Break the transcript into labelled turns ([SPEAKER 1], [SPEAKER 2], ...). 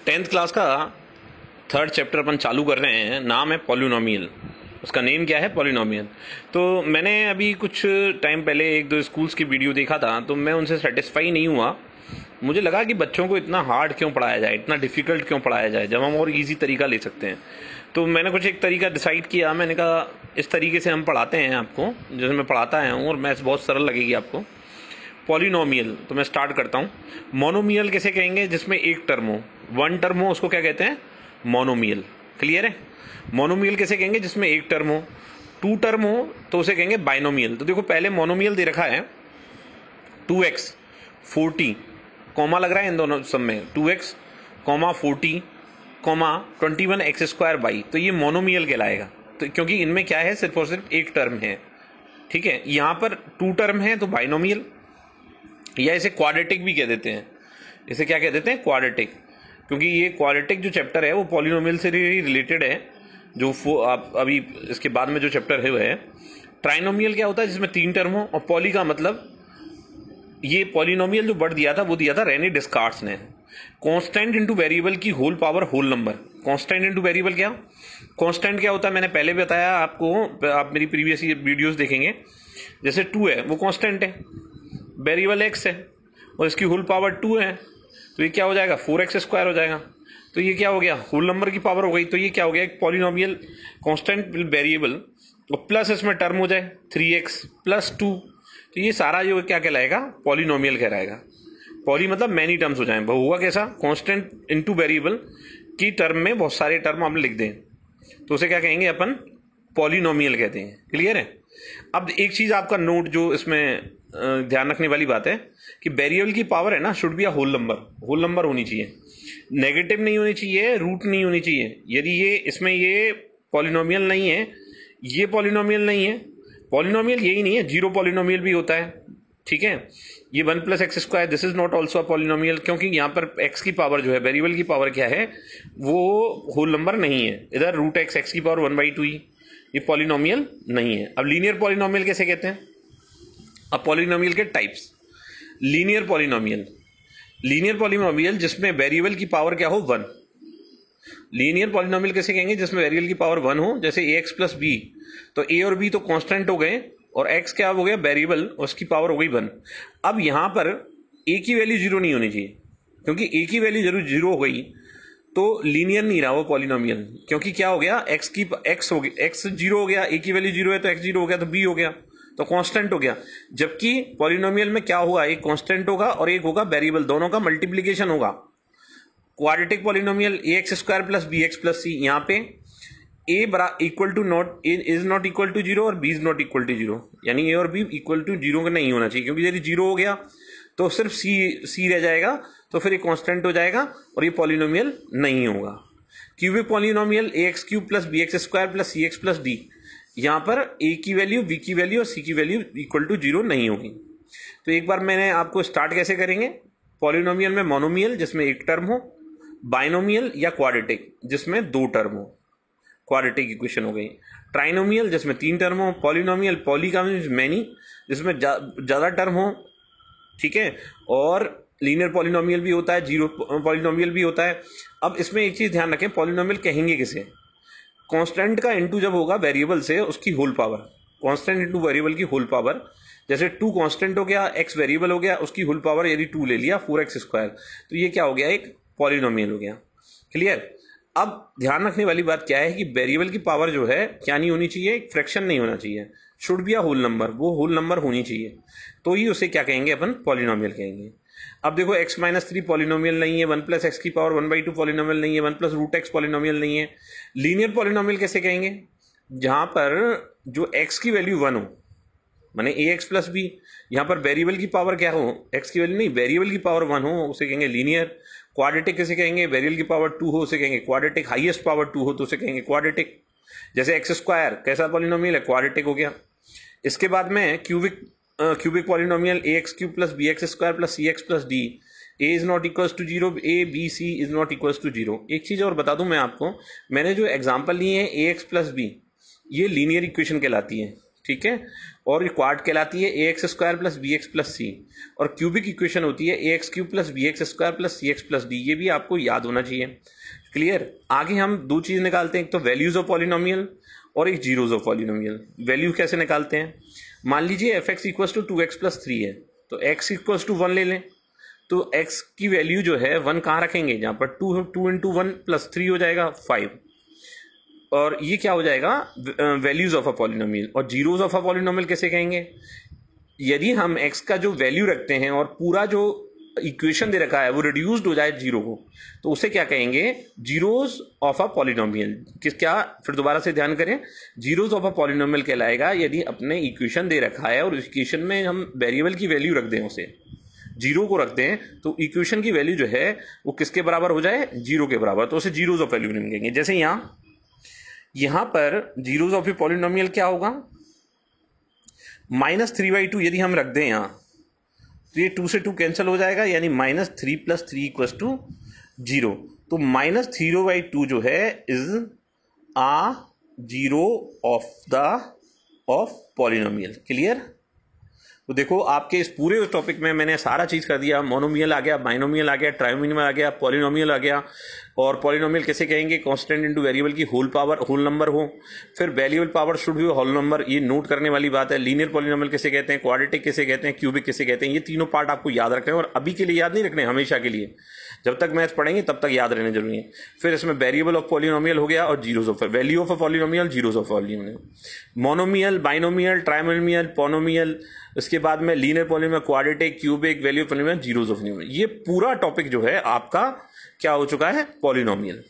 [SPEAKER 1] 10th class का third chapter अपन चालू कर रहे हैं। नाम है पॉलिनोमियल। उसका नेम क्या है? पॉलिनोमियल। तो मैंने अभी कुछ टाइम पहले एक दो स्कूल्स की वीडियो देखा था, तो मैं उनसे सेटिस्फाई नहीं हुआ। मुझे लगा कि बच्चों को इतना हार्ड क्यों पढ़ाया जाए, इतना डिफ़िकल्ट क्यों पढ़ाया जाए, जब हम और इजी तरीका ले सकते हैं। तो मैंने कुछ एक तरीका डिसाइड किया। मैंने कहा इस तरीके से हम पढ़ाते हैं आपको, जैसे मैं पढ़ाता आया हूँ, और मैथ्स बहुत सरल लगेगी आपको। पॉलिनोमियल, तो मैं स्टार्ट करता हूँ। मोनोमियल किसे कहेंगे? जिसमें एक टर्म हो, वन टर्म हो, उसको क्या कहते हैं? मोनोमियल। क्लियर है? मोनोमियल किसे कहेंगे? जिसमें एक टर्म हो। टू टर्म हो तो उसे कहेंगे बाइनोमियल। तो देखो पहले मोनोमियल दे रखा है 2x 40, कॉमा लग रहा है इन दोनों सब में, 2x, 40, 21x²y। तो ये मोनोमियल कहलाएगा। तो क्योंकि इनमें क्या है, सिर्फ और सिर्फ एक टर्म है। ठीक है, यहां पर टू टर्म है तो बाइनोमियल, या इसे क्वाड्रेटिक भी कह देते हैं। इसे क्या कह देते हैं? क्वाड्रेटिक। क्योंकि ये क्वाड्रेटिक जो चैप्टर है वो पॉलिनोमियल से रिलेटेड है। जो आप अभी इसके बाद में जो चैप्टर है वो है ट्राइनोमियल। क्या होता है? जिसमें तीन टर्म हो। और पॉली का मतलब, ये पॉलिनोमियल जो वर्ड दिया था वो दिया था रेने डिस्कार्ड्स ने। कांस्टेंट इनटू वेरिएबल की whole power whole number. Constant into variable क्या? कांस्टेंट क्या होता है मैंने पहले बताया आपको, आप मेरी प्रीवियस वीडियोस देखेंगे। जैसे 2 है वो कांस्टेंट है, वेरिएबल x है और इसकी होल पावर 2 है, तो ये क्या हो जाएगा? 4x² हो जाएगा। तो ये क्या हो गया? होल नंबर की पावर हो गई। तो ये क्या हो गया? एक पॉलिनोमियल कांस्टेंट वेरिएबल, और प्लस इसमें टर्म हो जाए 3x + 2। तो ये सारा जो क्या कहलाएगा? पॉलिनोमियल कहलाएगा। पॉली मतलब मैनी टर्म्स हो जाए। हुआ कैसा? कांस्टेंट इनटू वेरिएबल की टर्म में बहुत सारे टर्म हम लिख दें तो उसे क्या कहेंगे अपन? पॉलिनोमियल कहते हैं। क्लियर है? अब एक चीज आपका नोट, जो इसमें ध्यान रखने वाली बात है कि वेरिएबल की पावर है ना, should be a whole number. Whole number होनी चाहिए, नेगेटिव नहीं होनी चाहिए, रूट नहीं होनी चाहिए। यदि ये इसमें ये पॉलिनोमियल नहीं है, ये पॉलिनोमियल नहीं है, पॉलिनोमियल यही नहीं है, जीरो पॉलिनोमियल भी होता है। ठीक है, ये 1 + x², this is not also a polynomial, क्योंकि यहाँ पर x की पावर जो है, वेरिएबल की पावर क्या है, वो होल नंबर नहीं है। इधर √x, x की पावर 1/2 ही, ये पॉलिनोमियल नहीं है। अब लीनियर पॉलिनोमियल कैसे कहते हैं? अब पॉलिनोमियल के types. Linear polynomial, linear polynomial जिसमें वेरिएबल की पावर क्या हो? 1। लीनियर पॉलिनोमियल कैसे कहेंगे? जिसमें वेरिएबल की पावर 1 हो। जैसे ax + b, तो a और b तो कांस्टेंट हो गए, और x क्या हो गया? वेरिएबल, उसकी पावर हो गई 1। अब यहां पर a की वैल्यू 0 नहीं होनी चाहिए, क्योंकि a की वैल्यू जरूर 0 हो गई तो लीनियर नहीं रहा वो पॉलिनोमियल। क्योंकि क्या हो गया? x हो गया, x 0 हो गया, a की वैल्यू 0 है तो x 0 हो गया, तो b हो गया, तो कांस्टेंट हो गया। जबकि पॉलिनोमियल में क्या होगा? एक कांस्टेंट होगा और एक होगा वेरिएबल, दोनों का मल्टीप्लीकेशन होगा। Quadratic polynomial ax² + bx + c, यहाँ पे a is not equal to 0 और b is not equal to 0, यानी a और b इक्वल टू 0 का नहीं होना चाहिए। क्योंकि यदि 0 हो गया तो सिर्फ c रह जाएगा, तो फिर ये कांस्टेंट हो जाएगा और ये पॉलिनोमियल नहीं होगा। Cubic polynomial ax³ + bx² + cx + d, यहाँ पर a की वैल्यू, b की वैल्यू और c की वैल्यू इक्वल टू 0 नहीं होगी। तो एक बार मैंने आपको स्टार्ट कैसे करेंगे? पॉलिनोमियल में मोनोमियल जिसमें एक टर्म हो, बाइनोमियल या क्वाड्रेटिक जिसमें दो टर्म हो, क्वाड्रेटिक इक्वेशन हो गई। ट्राइनोमियल जिसमें तीन टर्म हो। पॉलिनोमियल, पॉली का मीन्स मैनी, जिसमें ज्यादा टर्म हो। ठीक है, और लीनियर पॉलिनोमियल भी होता है, जीरो पॉलिनोमियल भी होता है। अब इसमें एक चीज ध्यान रखें, पॉलिनोमियल कहेंगे किसे? कांस्टेंट का इनटू जब होगा वेरिएबल से, उसकी whole power. Constant into variable की होल पावर, जैसे 2 कांस्टेंट हो गया, x वेरिएबल हो गया, उसकी होल पावर यदि 2 ले लिया, 4x², तो ये क्या हो गया? एक पॉलिनोमियल हो गया। क्लियर? अब ध्यान रखने वाली बात क्या है कि वेरिएबल की पावर जो है क्या नहीं होनी चाहिए? एक फ्रैक्शन नहीं होना चाहिए, should be a whole number, वो होल नंबर होनी चाहिए। तो ही उसे क्या कहेंगे अपन? पॉलिनोमियल कहेंगे। अब देखो x - 3 पॉलिनोमियल नहीं है, 1 + x की पावर 1/2 पॉलिनोमियल नहीं है, 1 + √x पॉलिनोमियल नहीं है। लीनियर पॉलिनोमियल कैसे कहेंगे? जहां पर जो x की वैल्यू 1 हो, माने ax + b, यहां पर वेरिएबल की पावर क्या हो? x की वैल्यू नहीं, वेरिएबल की पावर 1 हो, उसे कहेंगे लीनियर। क्वाड्रेटिक कैसे कहेंगे? वेरिएबल की पावर 2 हो, उसे कहेंगे क्वाड्रेटिक। हाईएस्ट पावर 2 हो तो उसे कहेंगे क्वाड्रेटिक। जैसे x² कैसा पॉलिनोमियल है? क्वाड्रेटिक हो गया। इसके बाद में cubic polynomial ax³ + bx² + cx + d, a is not equals to 0, a b c is not equals to 0। एक चीज और बता दूं मैं आपको, मैंने जो एग्जांपल लिए हैं ax + b, ये लीनियर इक्वेशन कहलाती है। ठीक है, और ये क्वाड कहलाती है a x square plus b x plus c, और क्यूबिक इक्वेशन होती है a x cube plus b x square plus c x plus d. ये भी आपको याद होना चाहिए। क्लियर। आगे हम दो चीज निकालते हैं, एक तो वैल्यूज ऑफ पॉलिनोमियल और एक जीरोज ऑफ पॉलिनोमियल। वैल्यू कैसे निकालते हैं? मान लीजिए F X equal to 2x plus 3 है, तो x इक्वल टू 1 ले लें, तो x की वैल्यू जो है 1 कहाँ रखेंगे? जहाँ पर 2 इंटू 1 प्लस 3 हो जाएगा 5, और ये क्या हो जाएगा? Values of a polynomial. और जीरोज ऑफ अ पॉलिनोमियल कैसे कहेंगे? यदि हम x का जो वैल्यू रखते हैं और पूरा जो इक्वेशन दे रखा है वो रिड्यूस्ड हो जाए जीरो को, तो उसे क्या कहेंगे? Zeros of a polynomial. क्या? फिर दोबारा से ध्यान करें, जीरोज ऑफ अ पॉलिनोमियल कहलाएगा यदि अपने इक्वेशन दे रखा है और इक्वेशन में हम वेरिएबल की वैल्यू रख दें, उसे जीरो को रख दें, तो इक्वेशन की वैल्यू जो है वो किसके बराबर हो जाए? जीरो के बराबर, तो उसे जीरोज ऑफ पॉलिनोमियल कहेंगे। जैसे यहां पर जीरोज ऑफ ए पॉलिनोमियल क्या होगा? -3/2 यदि हम रख दें यहां, तो ये 2 से 2 कैंसिल हो जाएगा, यानी -3 + 3 = 0। तो -0/2 जो है is a zero of polynomial. Clear. तो देखो आपके इस पूरे टॉपिक में मैंने सारा चीज कर दिया। मोनोमियल आ गया, बाइनोमियल आ गया, ट्राइनोमियल आ गया, पॉलिनोमियल आ गया। और पॉलिनोमियल कैसे कहेंगे? कांस्टेंट इनटू वेरिएबल की होल नंबर हो, फिर variable power should be whole number, ये नोट करने वाली बात है। लीनियर पॉलिनोमियल कैसे कहते हैं, क्वाड्रेटिक कैसे कहते हैं, क्यूबिक कैसे कहते हैं, ये तीनों पार्ट आपको याद रखने हैं, और अभी के लिए याद नहीं रखने, हमेशा के लिए। जब तक मैथ्स पढ़ेंगे तब तक याद रहने जरूरी है। फिर इसमें वेरिएबल ऑफ पॉलिनोमियल हो गया और zeros of value of a polynomial, zeros of polynomial, monomial, binomial, trinomial, polynomial, इसके बाद में linear polynomial, quadratic, cubic, value of polynomial, zeros of polynomial. ये पूरा टॉपिक जो है आपका क्या हो चुका है? पॉलिनोमियल।